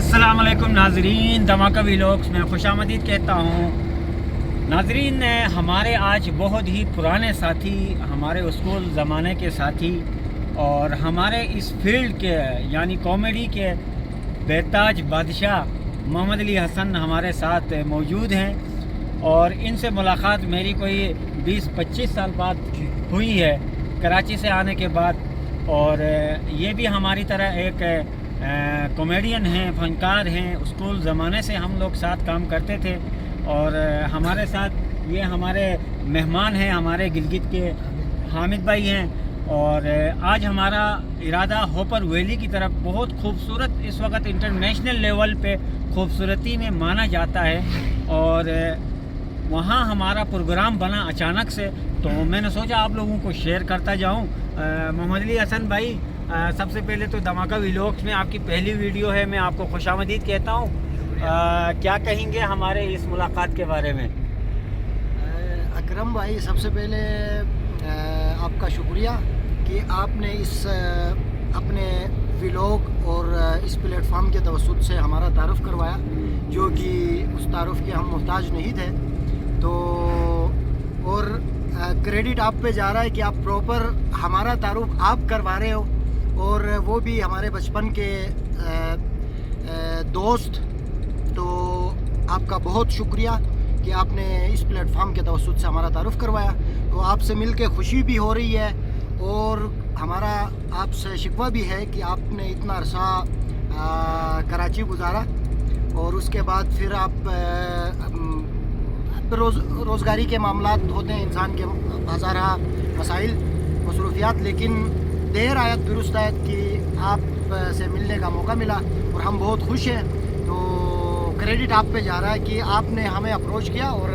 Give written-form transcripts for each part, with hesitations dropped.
अस्सलाम वालेकुम नाजरीन, धमाका व्लॉग्स में खुशामदीद कहता हूँ। नाजरीन, हमारे आज बहुत ही पुराने साथी, हमारे स्कूल ज़माने के साथी और हमारे इस फील्ड के यानी कॉमेडी के बेताज बादशाह मोहम्मद अली हसन हमारे साथ मौजूद हैं और इनसे मुलाकात मेरी कोई 20-25 साल बाद हुई है कराची से आने के बाद। और ये भी हमारी तरह एक कॉमेडियन हैं, फनकार हैं। स्कूल ज़माने से हम लोग साथ काम करते थे और हमारे साथ ये हमारे मेहमान हैं, हमारे गिलगित के हामिद भाई हैं। और आज हमारा इरादा होपर वैली की तरफ, बहुत खूबसूरत, इस वक्त इंटरनेशनल लेवल पे खूबसूरती में माना जाता है और वहाँ हमारा प्रोग्राम बना अचानक से, तो मैंने सोचा आप लोगों को शेयर करता जाऊँ। मोहम्मद अली हसन भाई, सबसे पहले तो धमाका व्लॉग्स में आपकी पहली वीडियो है, मैं आपको खुशामदीद कहता हूँ। क्या कहेंगे हमारे इस मुलाकात के बारे में? अकरम भाई, सबसे पहले आपका शुक्रिया कि आपने इस अपने व्लॉग और इस प्लेटफॉर्म के तवस्सुत से हमारा तारुफ़ करवाया, जो कि उस तारुफ़ के हम मोहताज नहीं थे। तो और क्रेडिट आप पे जा रहा है कि आप प्रॉपर हमारा तारुफ़ आप करवा रहे हो, और वो भी हमारे बचपन के दोस्त। तो आपका बहुत शुक्रिया कि आपने इस प्लेटफॉर्म के तवस्सुत से हमारा तारुफ़ करवाया। तो आपसे मिल के खुशी भी हो रही है और हमारा आपसे शिकवा भी है कि आपने इतना अरसा कराची गुजारा और उसके बाद फिर आप रोज़गारी के मामलात होते हैं इंसान के, हज़ारा मसाइल, मसरूफियात, लेकिन देर आयत दुरुस्त आयत कि आप से मिलने का मौका मिला और हम बहुत खुश हैं। तो क्रेडिट आप पे जा रहा है कि आपने हमें अप्रोच किया और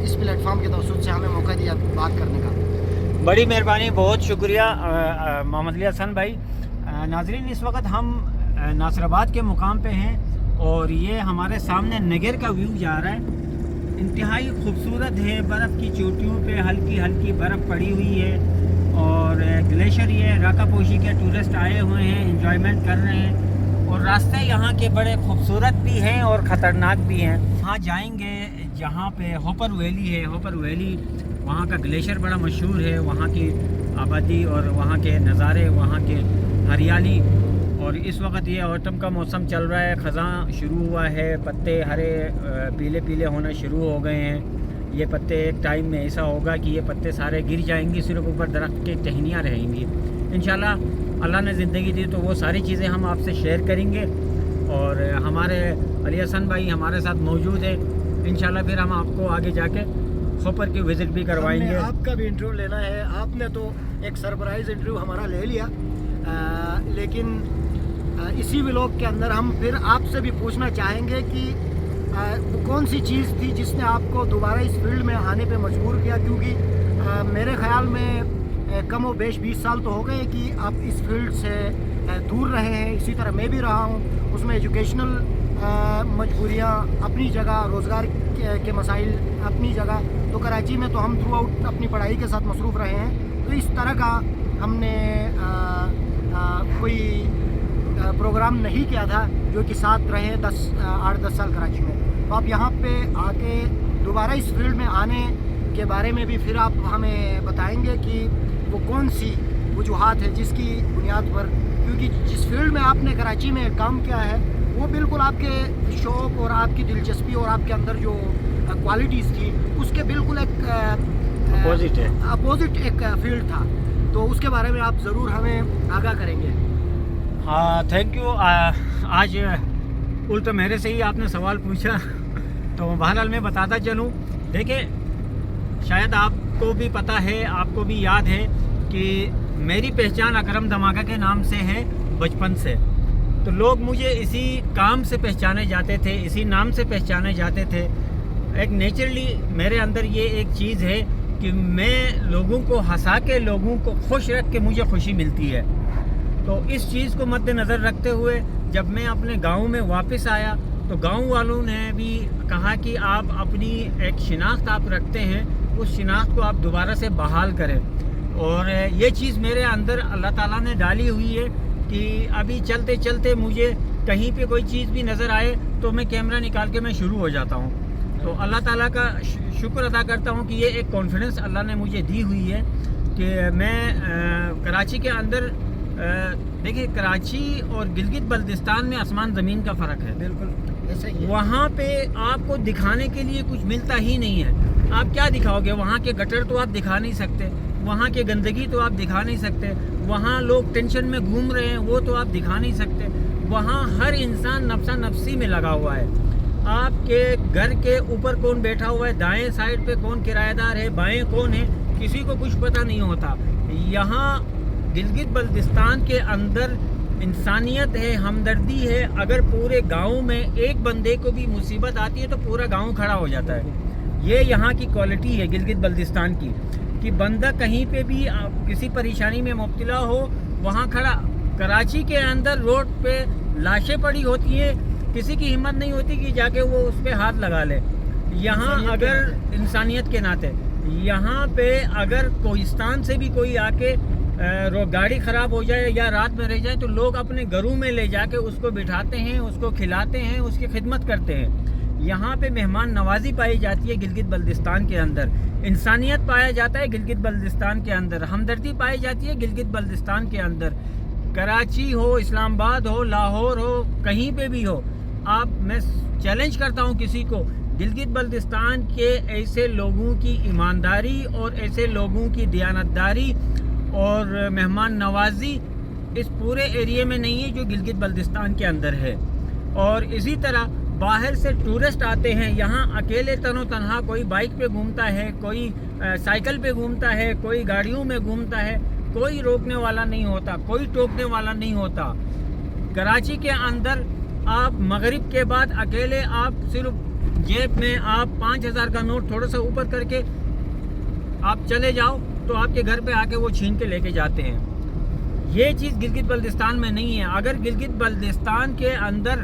इस प्लेटफॉर्म के तवस्सुत से हमें मौका दिया बात करने का। बड़ी मेहरबानी, बहुत शुक्रिया मोहम्मद अली हसन भाई। नाजरीन, इस वक्त हम नासराबाद के मुकाम पे हैं और ये हमारे सामने नगर का व्यू जा रहा है। इंतहाई खूबसूरत है, बर्फ़ की चोटियों पे हल्की हल्की बर्फ़ पड़ी हुई है और ग्लेशियर, ये राका पोशी के टूरिस्ट आए हुए हैं, एंजॉयमेंट कर रहे हैं। और रास्ते यहाँ के बड़े खूबसूरत भी हैं और ख़तरनाक भी हैं। वहाँ जाएंगे जहाँ पे होपर वैली है। होपर वैली, वहाँ का ग्लेशियर बड़ा मशहूर है, वहाँ की आबादी और वहाँ के नज़ारे, वहाँ के हरियाली। और इस वक्त ये ऑटम का मौसम चल रहा है, ख़ज़ां शुरू हुआ है, पत्ते हरे पीले पीले होना शुरू हो गए हैं। ये पत्ते एक टाइम में ऐसा होगा कि ये पत्ते सारे गिर जाएंगे, सिर्फ ऊपर दरख्त की टहनियाँ रहेंगी। इंशाल्लाह अल्लाह ने ज़िंदगी दी तो वो सारी चीज़ें हम आपसे शेयर करेंगे। और हमारे अली हसन भाई हमारे साथ मौजूद है। इंशाल्लाह फिर हम आपको आगे जाके होपर की विज़िट भी करवाएंगे। आपका भी इंटरव्यू लेना है। आपने तो एक सरप्राइज़ इंटरव्यू हमारा ले लिया, लेकिन इसी व्लॉग के अंदर हम फिर आपसे भी पूछना चाहेंगे कि वो कौन सी चीज़ थी जिसने आपको दोबारा इस फील्ड में आने पे मजबूर किया, क्योंकि मेरे ख़्याल में कम व बेश 20 साल तो हो गए कि आप इस फील्ड से दूर रहे हैं। इसी तरह मैं भी रहा हूँ, उसमें एजुकेशनल मजबूरियाँ अपनी जगह, रोज़गार के मसाइल अपनी जगह। तो कराची में तो हम थ्रू आउट अपनी पढ़ाई के साथ मसरूफ़ रहे हैं। तो इस तरह का हमने कोई प्रोग्राम नहीं किया था जो कि साथ रहे 8-10 साल कराची में। तो आप यहाँ पे आके दोबारा इस फील्ड में आने के बारे में भी फिर आप हमें बताएंगे कि वो कौन सी वजूहात है जिसकी बुनियाद पर, क्योंकि जिस फील्ड में आपने कराची में काम किया है वो बिल्कुल आपके शौक़ और आपकी दिलचस्पी और आपके अंदर जो क्वालिटीज़ थी उसके बिल्कुल एक अपोजिट एक फील्ड था। तो उसके बारे में आप ज़रूर हमें आगाह करेंगे। हाँ, थैंक यू। आज उल्टा मेरे से ही आपने सवाल पूछा तो बहरहाल मैं बताता चलूँ। देखिए, शायद आपको भी पता है, आपको भी याद है कि मेरी पहचान अकरम धमाका के नाम से है बचपन से। तो लोग मुझे इसी काम से पहचाने जाते थे, इसी नाम से पहचाने जाते थे। एक नेचुरली मेरे अंदर ये एक चीज़ है कि मैं लोगों को हंसा के, लोगों को खुश रख के मुझे खुशी मिलती है। तो इस चीज़ को मद्देनज़र रखते हुए जब मैं अपने गांव में वापस आया तो गांव वालों ने भी कहा कि आप अपनी एक शिनाख्त आप रखते हैं, उस शिनाख्त को आप दोबारा से बहाल करें। और ये चीज़ मेरे अंदर अल्लाह ताला ने डाली हुई है कि अभी चलते चलते मुझे کہیں پہ کوئی چیز بھی نظر آئے تو میں کیمرہ نکال کے میں شروع ہو جاتا ہوں. تو اللہ تعالیٰ کا شکر ادا کرتا ہوں کہ یہ ایک کانفیڈنس اللہ نے مجھے دی ہوئی ہے کہ میں کراچی کے اندر دیکھیں کراچی اور گلگت بلتستان میں آسمان زمین کا فرق ہے. بالکل ایسا ہی ہے. وہاں پہ آپ کو دکھانے کے لیے کچھ ملتا ہی نہیں ہے. آپ کیا دکھاؤ گے؟ وہاں کے گٹر تو آپ دکھا نہیں سکتے, وہاں کے گندگی تو آپ دکھا نہیں سکتے, وہاں لوگ ٹینشن میں گھوم رہے ہیں وہ تو آپ دکھا نہیں سکتے. وہاں ہر انسان نفسا نفسی میں لگا ہوا ہے. آپ کے گھر کے اوپر کون بیٹھا ہوا ہے, دائیں سائڈ پہ کون کرایہ دار ہے, بائیں کون ہے, کسی کو کچھ پتہ نہیں ہوتا. یہاں گلگت بلتستان کے اندر انسانیت ہے, ہمدردی ہے. اگر پورے گاؤں میں ایک بندے کو بھی مصیبت آتی ہے تو پورا گاؤں کھڑا ہو جاتا ہے. یہ یہاں کی کوالٹی ہے گلگت بلتستان کی کہ بندہ کہیں پہ بھی کسی پریشانی میں مبتلا ہو وہاں کھڑا. کراچی کے اندر روڈ پہ لاشیں پڑی ہوتی ہیں, کسی کی ہمت نہیں ہوتی کہ جا کے وہ اس پہ ہاتھ لگا لے. یہاں اگر انسانیت کے ناطے یہاں پہ اگر کوہستان سے بھی کوئی آ کے گاڑی خراب ہو جائے یا رات میں رہ جائے تو لوگ اپنے گھروں میں لے جا کے اس کو بٹھاتے ہیں, اس کو کھلاتے ہیں, اس کی خدمت کرتے ہیں. یہاں پہ مہمان نوازی پائی جاتی ہے گلگت بلتستان کے اندر, انسانیت پایا جاتا ہے گلگت بلتستان کے اندر, ہمدردی پائی جاتی ہے گلگت بلتستان کے اندر. کراچی ہو, اسلام آباد ہو, لاہور ہو, کہیں پہ بھی ہو, میں چیلنج کرتا ہوں کسی کو, گلگت بلتستان کے ایسے لوگوں کی ایمانداری اور ایسے لوگوں کی دیانتداری اور مہمان نوازی اس پورے ایریے میں نہیں ہے جو گلگت بلتستان کے اندر ہے. اور اسی طرح باہر سے ٹورسٹ آتے ہیں یہاں اکیلے تن و تنہا, کوئی بائک پہ گھومتا ہے, کوئی سائیکل پہ گھومتا ہے, کوئی گاڑیوں میں گھومتا ہے, کوئی روکنے والا نہیں ہوتا, کوئی ٹوکنے والا نہیں ہوتا. کراچی کے اندر آپ مغرب کے بعد اکیلے آپ صرف جیب میں آپ 5,000 کا نوٹ تھوڑا سا اوپر کر کے آپ چلے جاؤ تو آپ کے گھر پہ آ کے وہ چھین کے لے کے جاتے ہیں. یہ چیز گلگت بلتستان میں نہیں ہے. اگر گلگت بلتستان کے اندر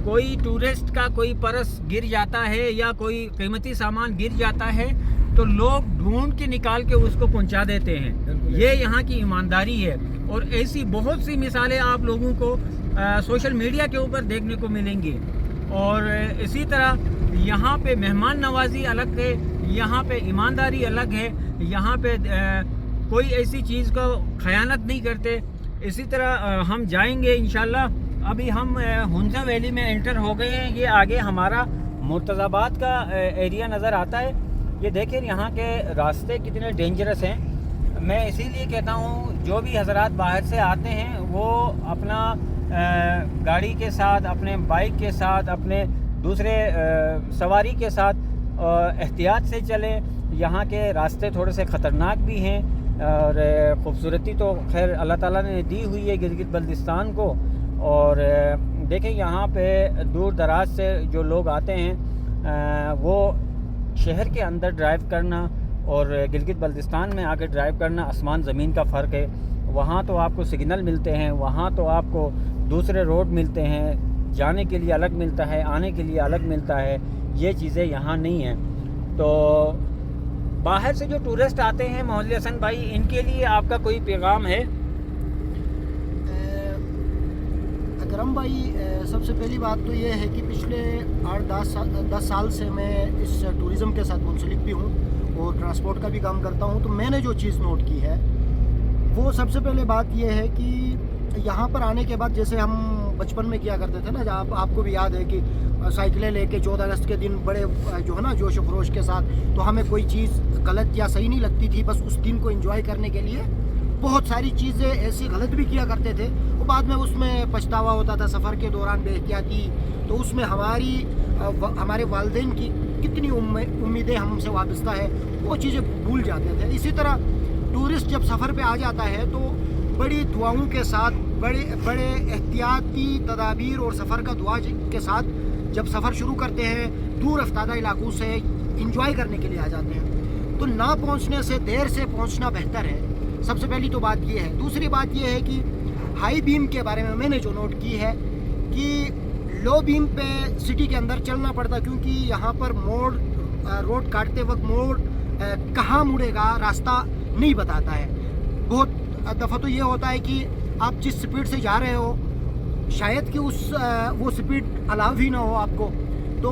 کوئی ٹورسٹ کا کوئی پرس گر جاتا ہے یا کوئی قیمتی سامان گر جاتا ہے تو لوگ ڈھونڈ کے نکال کے اس کو پہنچا دیتے ہیں. یہ یہاں کی ایمانداری ہے. اور ایسی بہت سی مثالیں آپ لوگوں کو سوشل میڈیا کے اوپر دیکھنے کو ملیں گی. اور اسی طرح یہاں پہ مہمان نوازی الگ ہے, یہاں پہ ایمانداری الگ ہے, یہاں پہ کوئی ایسی چیز کو خیانت نہیں کرتے. اسی طرح ہم جائیں گے انشاءاللہ. ابھی ہم ہنزا ویلی میں انٹر ہو گئے ہیں. یہ آگے ہمارا مرتضی آباد کا ایریا نظر آتا ہے. یہ دیکھیں یہاں کے راستے کتنے ڈینجرس ہیں. میں اسی لیے کہتا ہوں جو بھی حضرات باہر سے آتے ہیں وہ اپنا گاڑی کے ساتھ, اپنے بائک کے ساتھ, اپنے دوسرے سواری کے ساتھ احتیاط سے چلیں. یہاں کے راستے تھوڑے سے خطرناک بھی ہیں اور خوبصورتی تو خیر اللہ تعالیٰ نے دی ہوئی ہے گلگت بلتستان کو. اور دیکھیں یہاں پہ دور دراز سے جو لوگ آتے ہیں وہ شہر کے اندر ڈرائیو کرنا اور گلگت بلتستان میں آ کے ڈرائیو کرنا آسمان زمین کا فرق ہے. وہاں تو آپ کو سگنل ملتے ہیں, وہاں تو آپ کو دوسرے روڈ ملتے ہیں, جانے کے لیے الگ ملتا ہے, آنے کے لیے الگ ملتا ہے. یہ چیزیں یہاں نہیں ہیں. تو باہر سے جو ٹورسٹ آتے ہیں محمد حسن بھائی, ان کے لیے آپ کا کوئی پیغام ہے؟ اکرم بھائی, سب سے پہلی بات تو یہ ہے کہ پچھلے 8-10 سال سے میں اس ٹورزم کے ساتھ منسلک بھی ہوں اور ٹرانسپورٹ کا بھی کام کرتا ہوں. تو میں نے جو چیز نوٹ کی ہے وہ سب سے پہلے بات یہ ہے کہ یہاں پر آنے کے بعد جیسے ہم بچپن میں کیا کرتے تھے نا, آپ کو بھی یاد ہے کہ سائیکلیں لے کے 14 اگست کے دن بڑے جو ہے نا جوش و خروش کے ساتھ, تو ہمیں کوئی چیز غلط یا صحیح نہیں لگتی تھی, بس اس دن کو انجوائے کرنے کے لیے بہت ساری چیزیں ایسی غلط بھی کیا کرتے تھے. وہ بعد میں اس میں پچھتاوا ہوتا تھا سفر کے دوران بے احتیاطی. تو اس میں ہمارے والدین کی کتنی امیدیں ہم سے وابستہ ہے وہ چیزیں بھول جاتے تھے. اسی طرح ٹورسٹ جب سفر پہ آ جاتا ہے تو بڑی دعاؤں کے ساتھ, بڑے احتیاطی تدابیر اور سفر کا دعا کے ساتھ جب سفر شروع کرتے ہیں دور افتادہ علاقوں سے انجوائے کرنے کے لیے آ جاتے ہیں. تو نہ پہنچنے سے دیر سے پہنچنا بہتر ہے. سب سے پہلی تو بات یہ ہے. دوسری بات یہ ہے کہ ہائی بیم کے بارے میں نے جو نوٹ کی ہے کہ لو بیم پہ سٹی کے اندر چلنا پڑتا, کیونکہ یہاں پر روڈ کاٹتے وقت موڑ کہاں مڑے گا راستہ نہیں بتاتا ہے. بہت دفعہ تو یہ ہوتا ہے کہ آپ جس سپیڈ سے جا رہے ہو शायद कि वो स्पीड अलाउ ही ना हो आपको। तो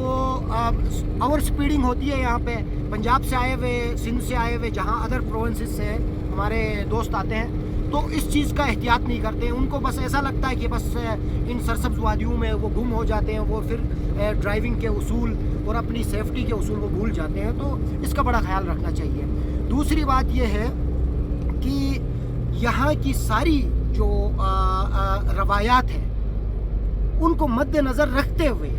ओवर स्पीडिंग होती है यहाँ पे। पंजाब से आए हुए, सिंध से आए हुए, जहाँ अदर प्रोविंसेस से हमारे दोस्त आते हैं, तो इस चीज़ का एहतियात नहीं करते हैं। उनको बस ऐसा लगता है कि बस इन सरसब्ज़ वादियों में वो गुम हो जाते हैं, वो फिर ड्राइविंग के उसूल और अपनी सेफ्टी के उसूल वो भूल जाते हैं। तो इसका बड़ा ख्याल रखना चाहिए। दूसरी बात ये है कि यहाँ की सारी जो रवायात हैं उनको मद्देनज़र रखते हुए,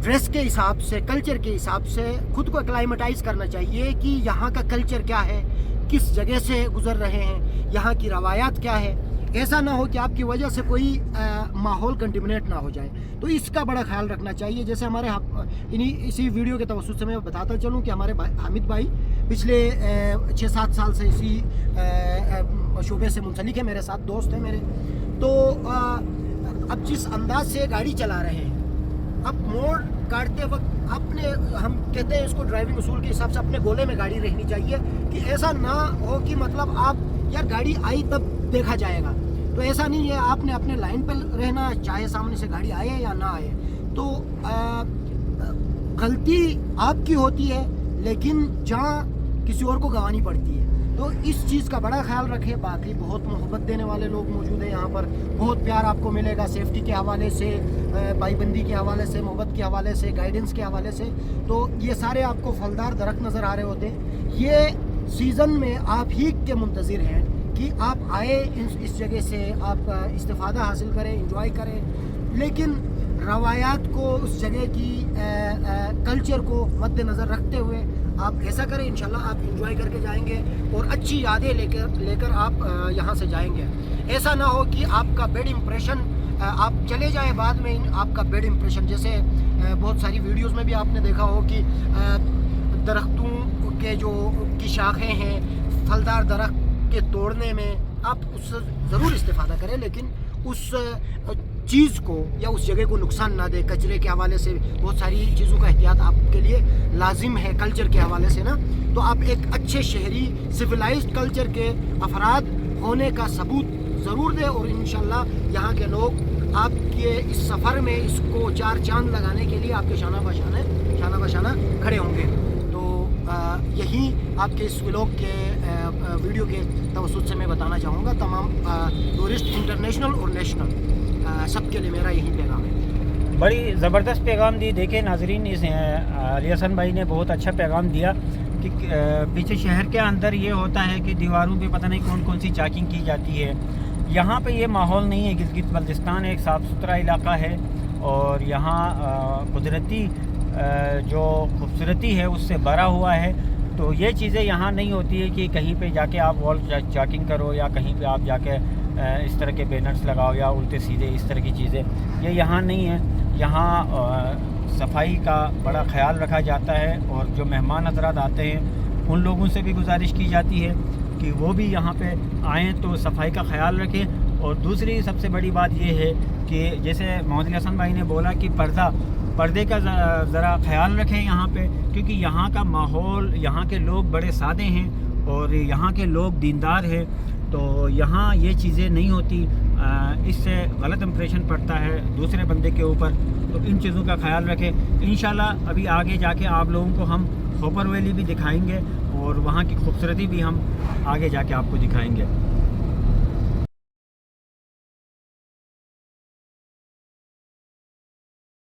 ड्रेस के हिसाब से, कल्चर के हिसाब से खुद को एक्लाइमेटाइज करना चाहिए कि यहाँ का कल्चर क्या है, किस जगह से गुजर रहे हैं, यहाँ की रवायात क्या है। ऐसा ना हो कि आपकी वजह से कोई माहौल कंटिमिनेट ना हो जाए। तो इसका बड़ा ख्याल रखना चाहिए। जैसे हमारे इसी वीडियो के तवज्जुह से मैं बताता चलूँ कि हमारे हामिद भाई पिछले 6-7 साल से इसी शोबे से मुंसलिक है, मेरे साथ दोस्त हैं मेरे। तो अब जिस अंदाज से गाड़ी चला रहे हैं, अब मोड़ काटते वक्त हम कहते हैं इसको ड्राइविंग उसूल के हिसाब से अपने गोले में गाड़ी रहनी चाहिए कि ऐसा ना हो कि मतलब आप यार गाड़ी आई तब देखा जाएगा। तो ऐसा नहीं है, आपने अपने लाइन पर रहना, चाहे सामने से गाड़ी आए या ना आए। तो गलती आपकी होती है, लेकिन जहाँ किसी और को गंवानी पड़ती है। तो इस चीज़ का बड़ा ख्याल रखें। बाकी बहुत मोहब्बत देने वाले लोग मौजूद हैं यहाँ पर, बहुत प्यार आपको मिलेगा सेफ्टी के हवाले से, भाईबंदी के हवाले से, मोहब्बत के हवाले से, गाइडेंस के हवाले से। तो ये सारे आपको फलदार दरख्त नज़र आ रहे होते हैं। ये सीज़न में आप ही के मुंतज़िर हैं कि आप आए इस जगह से, आप इस्तिफ़ादा हासिल करें, इंजॉय करें। लेकिन रवायात को, उस जगह की कल्चर को मद्देनज़र रखते हुए आप ऐसा करें, इंशाल्लाह आप इंजॉय करके जाएंगे और अच्छी यादें लेकर आप यहाँ से जाएंगे। ऐसा ना हो कि आपका बैड इम्प्रेशन, आप चले जाए बाद में आपका बैड इम्प्रेशन। जैसे बहुत सारी वीडियोस में भी आपने देखा हो कि दरख्तों के जो की शाखें हैं, फलदार दरख्त के तोड़ने में आप उससे ज़रूर इस्तिफ़ादा करें, लेकिन उस चीज़ को या उस जगह को नुकसान ना दे। कचरे के हवाले से बहुत सारी चीज़ों का एहतियात आपके लिए लाजिम है कल्चर के हवाले से ना। तो आप एक अच्छे शहरी सिविलाइज्ड कल्चर के अफराद होने का सबूत ज़रूर दें, और इंशाल्लाह यहाँ के लोग आपके इस सफ़र में इसको 4 चांद लगाने के लिए आपके शाना बशाना खड़े होंगे। तो यही आपके इस व्लॉग के वीडियो के तवज्जुह से मैं बताना चाहूँगा तमाम टूरिस्ट, इंटरनेशनल और नेशनल, सबके लिए मेरा यही पैगाम है। बड़ी ज़बरदस्त पैगाम दी। देखिए नाजरीन, इस अली हसन भाई ने बहुत अच्छा पैगाम दिया कि पीछे शहर के अंदर ये होता है कि दीवारों पे पता नहीं कौन कौन सी चेकिंग की जाती है। यहाँ पे ये माहौल नहीं है। गिलगित बल्तिस्तान एक साफ़ सुथरा इलाका है और यहाँ कुदरती जो खूबसूरती है उससे भरा हुआ है। तो ये चीज़ें यहाँ नहीं होती है कि कहीं पे जाके आप वॉल चेकिंग करो या कहीं पे आप जाके इस तरह के बैनर्स लगाओ या उल्टे सीधे इस तरह की चीज़ें, ये यहाँ नहीं है। यहाँ सफाई का बड़ा ख्याल रखा जाता है और जो मेहमान हज़रात आते हैं उन लोगों से भी गुजारिश की जाती है कि वो भी यहाँ पे आएँ तो सफाई का ख्याल रखें। और दूसरी सबसे बड़ी बात ये है कि जैसे मोहम्मद हसन भाई ने बोला कि पर्दे का ज़रा ख्याल रखें यहाँ पे, क्योंकि यहाँ का माहौल, यहाँ के लोग बड़े सादे हैं और यहाँ के लोग दीनदार हैं। तो यहाँ ये चीज़ें नहीं होती, इससे गलत इंप्रेशन पड़ता है दूसरे बंदे के ऊपर। तो इन चीज़ों का ख्याल रखें। इंशाल्लाह अभी आगे जाके आप लोगों को हम खोपर वैली भी दिखाएंगे और वहाँ की खूबसूरती भी हम आगे जाके आपको दिखाएंगे।